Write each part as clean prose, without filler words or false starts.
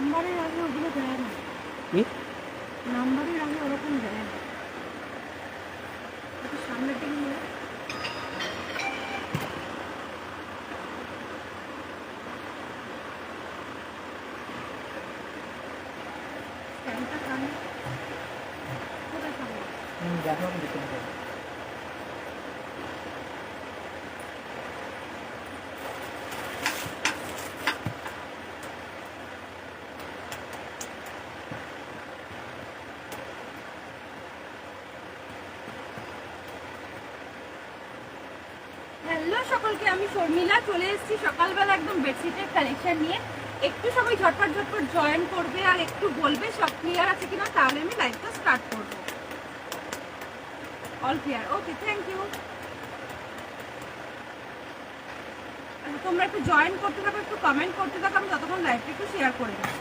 নাম্বারের আগে ওগুলো দেয় না, কি নাম্বারের আগে ওরকম দেয় না। একটু সামনের দিকে নিয়ে স্ক্যানটা সামনে কোথায় সামনে? দেখো আমি দেখতে পাবো। হ্যালো সকলকে, আমি শর্মিলা চলে এসেছি সকালবেলা একদম বেডশিটের কালেকশন নিয়ে। একটু সবাই ঝটপট ঝটপট জয়েন করবে আর একটু বলবে সব ক্লিয়ার আছে কিনা, তাহলে আমি লাইভটা স্টার্ট করবো। All clear, okay, thank you. তোমরা একটু জয়েন করতে থাকো, একটু কমেন্ট করতে থাকো, আমি ততক্ষণ লাইভটা একটু শেয়ার করে দেবো।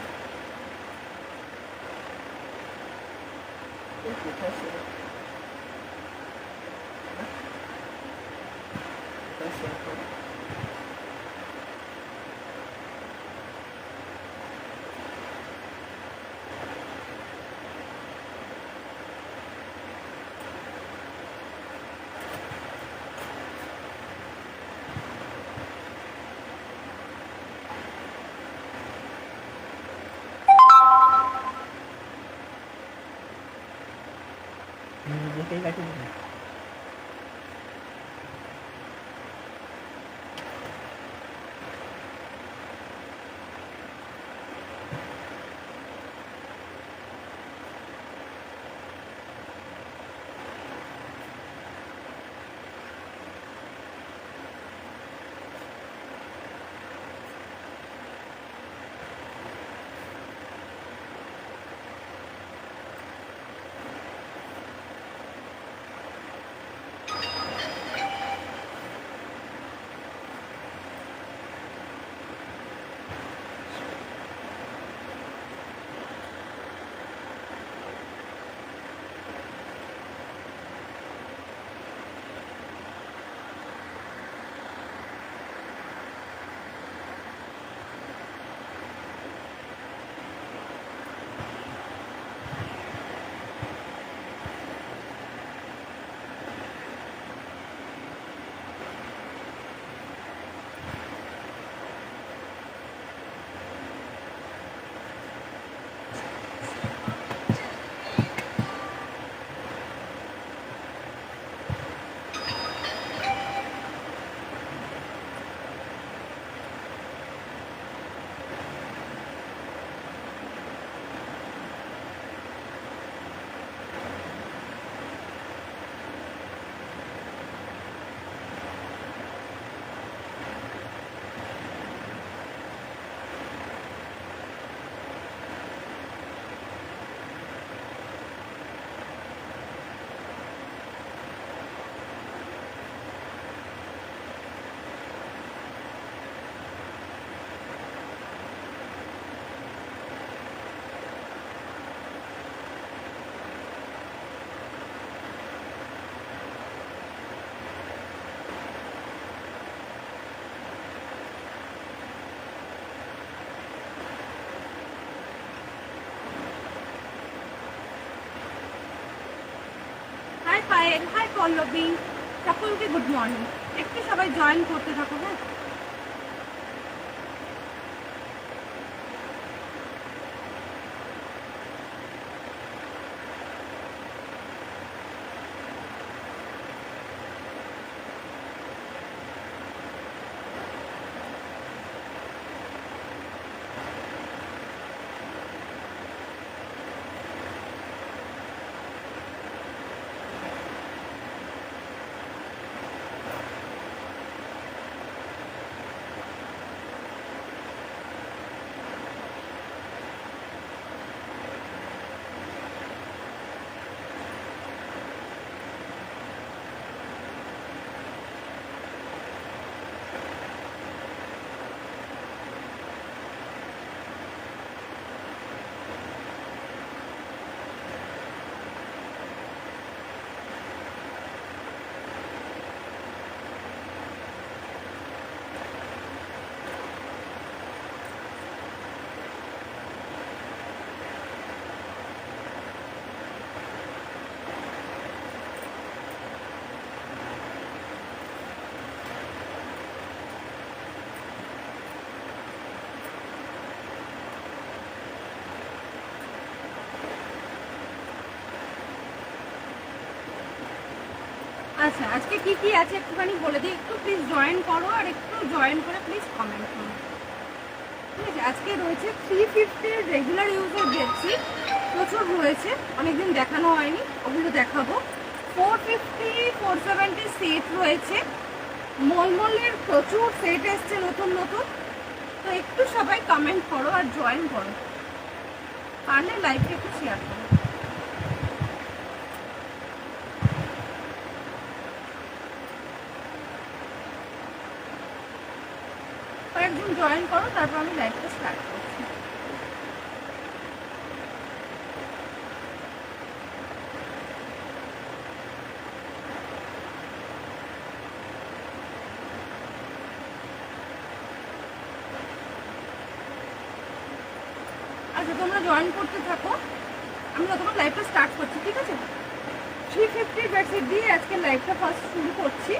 নিজেকেই কাটি দিবি। হাই পায়েল, হাই পল্লবী, সকলকে গুড মর্নিং। একটু সবাই জয়েন করতে থাকো, হ্যাঁ। আচ্ছা, আজকে কি কি আছে একটুখানি বলে দিই, একটু প্লিজ জয়েন করো আর একটু জয়েন করে প্লিজ কমেন্ট করো। ঠিক আছে, আজকে রয়েছে 350 রেগুলার ইউজের বেডশিট, প্রচুর রয়েছে, অনেকদিন দেখানো হয়নি, ওগুলো দেখাবো। 450 470 সেট রয়েছে, মলমলের প্রচুর সেট এসছে নতুন নতুন। তো একটু সবাই কমেন্ট করো আর জয়েন করো, পারলে লাইভটা একটু শেয়ার করো। কয়েকজন জয়েন করো, তারপর আমি লাইভটা স্টার্ট করছি। আচ্ছা, তোমরা জয়েন করতে থাকো, আমি তোমার লাইভটা স্টার্ট করছি। ঠিক আছে, 350 বেডশিট দিয়ে আজকে লাইভটা ফার্স্ট শুরু করছি।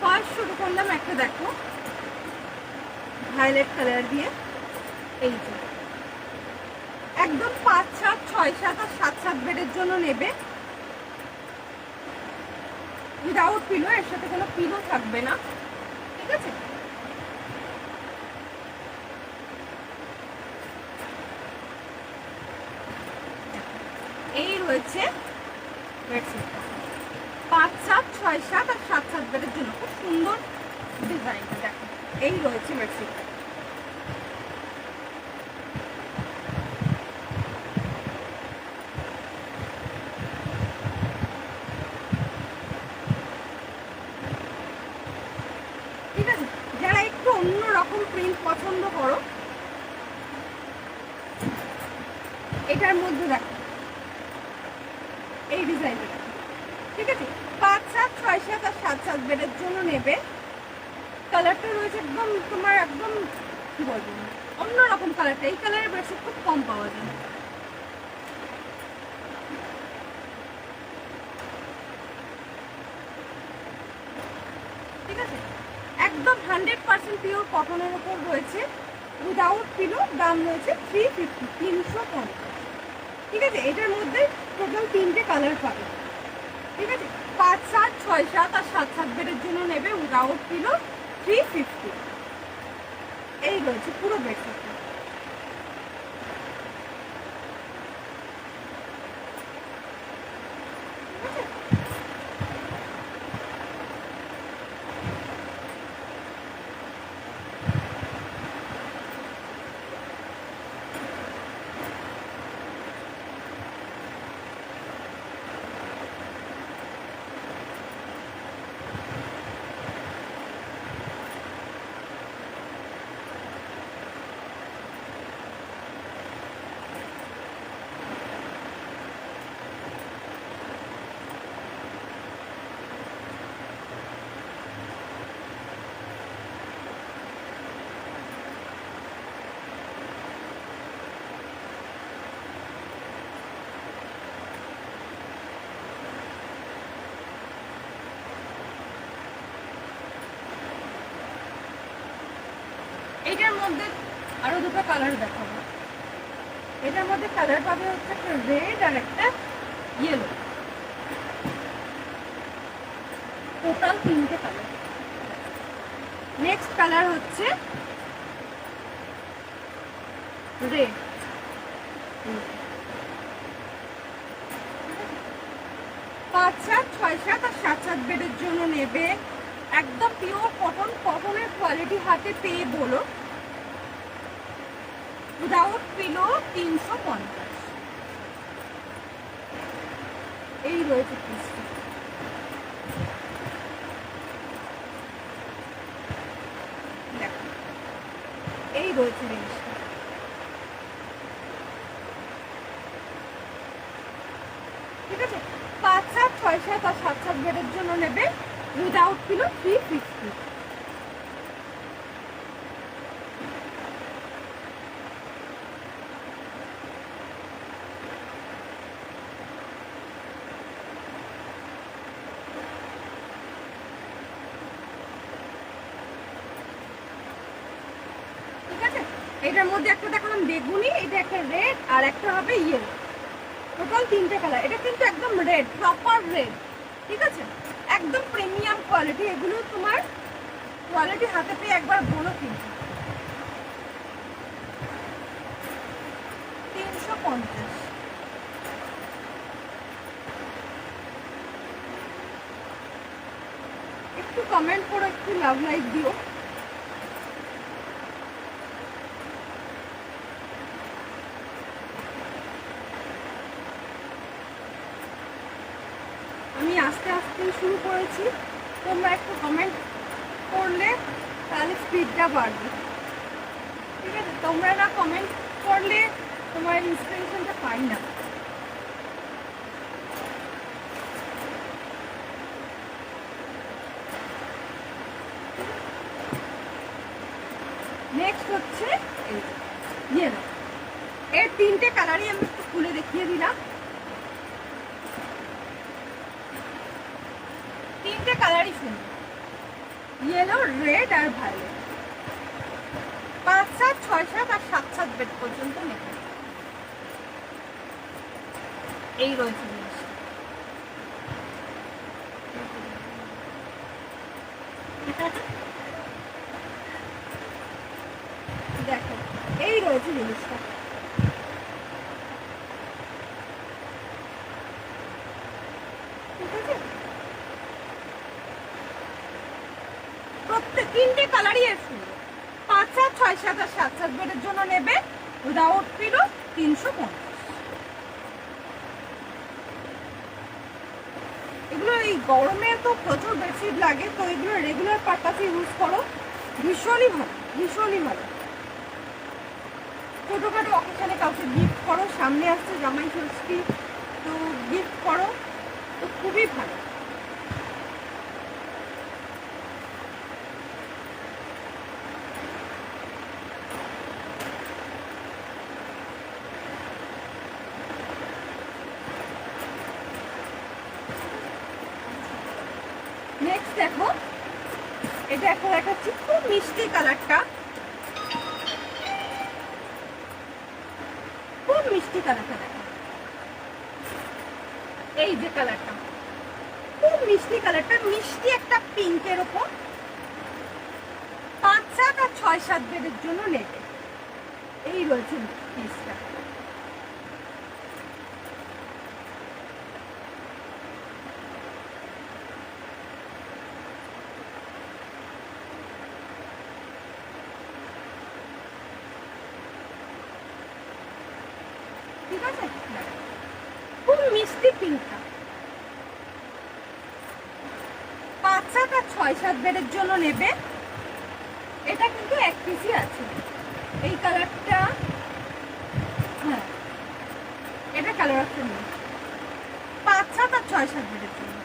ফার্স্ট শুরু করলাম একটা, দেখো ভায়োলেট কালার দিয়ে, এই যে একদম 5 7 6 7 আর 7 7 বেডের জন্য নেবে, উইদাউট পিলো, এর সাথে কোনো পিলো থাকবে না। ঠিক আছে, এই রয়েছে বেডশিটটা 5 7 6 7 আর 7 7 বেডের জন্য, খুব সুন্দর ডিজাইনটা দেখো। এই রয়েছে বেডশিটটা, ঠিক আছে। যারা একটু অন্যরকম প্রিন্ট পছন্দ করো, এটার মধ্যে দেখো এই ডিজাইনটা দেখো। ঠিক আছে, 5 7 6 7 আর 7 7 বেডের জন্য নেবে। কালারটা রয়েছে একদম তোমার একদম কি বলবো অন্যরকম কালারটা, এই কালারের বেডশিট খুব কম পাওয়া যায়। ঠিক আছে, একদম 100% পিওর কটনের উপর রয়েছে, উইদাউট পিলো, দাম রয়েছে 350 350। ঠিক আছে, এটার মধ্যে টোটাল 3টে কালার পাবে। ঠিক আছে, 5 7 6 7 আর 7 7 বেডের জন্য নেবে, উইদাউট পিলো 350। এই রয়েছে পুরো বেডশিটটা। এটার মধ্যে আরো দুটো কালার দেখাবো। এটার মধ্যে কালার পাবে হচ্ছে একটা রেড আর একটা ইয়েলো, টোটাল 3টে কালার। নেক্সট কালার হচ্ছে রেড। 5 7 6 7 আর 7 7 বেডের জন্য নেবে, একদম পিওর কটন, কটনের কোয়ালিটি হাতে পেয়ে বলো, উইদাউট পিলো 350। এই রয়েছে পিসটা, দেখো এই রয়েছে জিনিসটা। ঠিক আছে, 5 7 6 7 আর 7 7 বেডের জন্য নেবে, উইদাউট পিলো 350। এটার মধ্যে একটা দেখালাম বেগুনি, এটা একটা রেড, আর একটা হবে ইয়েলো। টোটাল 3টে কালার। এটা কিন্তু একদম রেড, প্রপার রেড, ঠিক আছে? একদম প্রিমিয়াম কোয়ালিটি। এগুলো তোমার কোয়ালিটি হাতে পেয়ে একবার বলো কিন্তু। 350। একটু কমেন্ট করো, একটু লাভ লাইক দিও। আমি আস্তে আস্তে শুরু করেছি, তোমরা একটু কমেন্ট করলে তাহলে স্পিডটা বাড়বে, ঠিক আছে? তোমরা না কমেন্ট করলে তোমার ইন্সপিরেশনটা পাই না। নেক্সট হচ্ছে ইয়েলো। এর 3টে কালারই আমি একটু খুলে দেখিয়ে দিলাম। 3টে কালারই সুন্দর, ইয়েলো, রেড আর ভায়োলেট। 5, 7, 6, 7 আর 7, 7 বেড পর্যন্ত নেবে। এই রয়েছে জিনিসটা। দেখো এই রয়েছে জিনিসটা। ঠিক আছে, প্রত্যেক 3টে কালারই এর সুন্দর। 5, 7, 6, 7 আর 7, 7 বেডের জন্য নেবে উইদাউট পিলো 350। এগুলো এই গরমে তো প্রচুর বেডশিট লাগে, তো এগুলো রেগুলার পারপাসে ইউজ করো, ভীষণই ভালো, ভীষণই ভালো। ছোটোখাটো অকেশনে কাউকে গিফট করো, সামনে আসছে জামাই ষষ্ঠী, তো গিফট করো, তো খুবই ভালো। নেক্সট দেখো, এটা এখন দেখাচ্ছি, খুব মিষ্টি কালারটা, খুব মিষ্টি কালারটা দেখো। এই যে কালারটা খুব মিষ্টি, কালারটা মিষ্টি একটা পিঙ্কের ওপর। 5, 7 আর 6, 7 বেডের জন্য নেবে। এই রয়েছে পিসটা। ঠিক আছে, খুব মিষ্টি পিঙ্কটা। 5, 7 আর 6, 7 বেডের জন্য নেবে। এটা কিন্তু 1 পিসই আছে। এই কালারটা, হ্যাঁ এটা কালার অপশন নেই। 5, 7 আর 6, 7 বেডের জন্য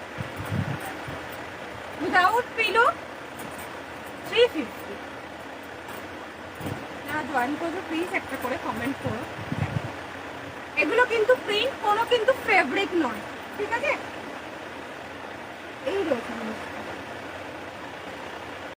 উইদাউট পিলো 350। যারা জয়েন করছো প্লিজ একটা করে কমেন্ট করো। এগুলো কিন্তু প্রিন্ট, কোনো কিন্তু ফেব্রিক নয়, ঠিক আছে? এই রকম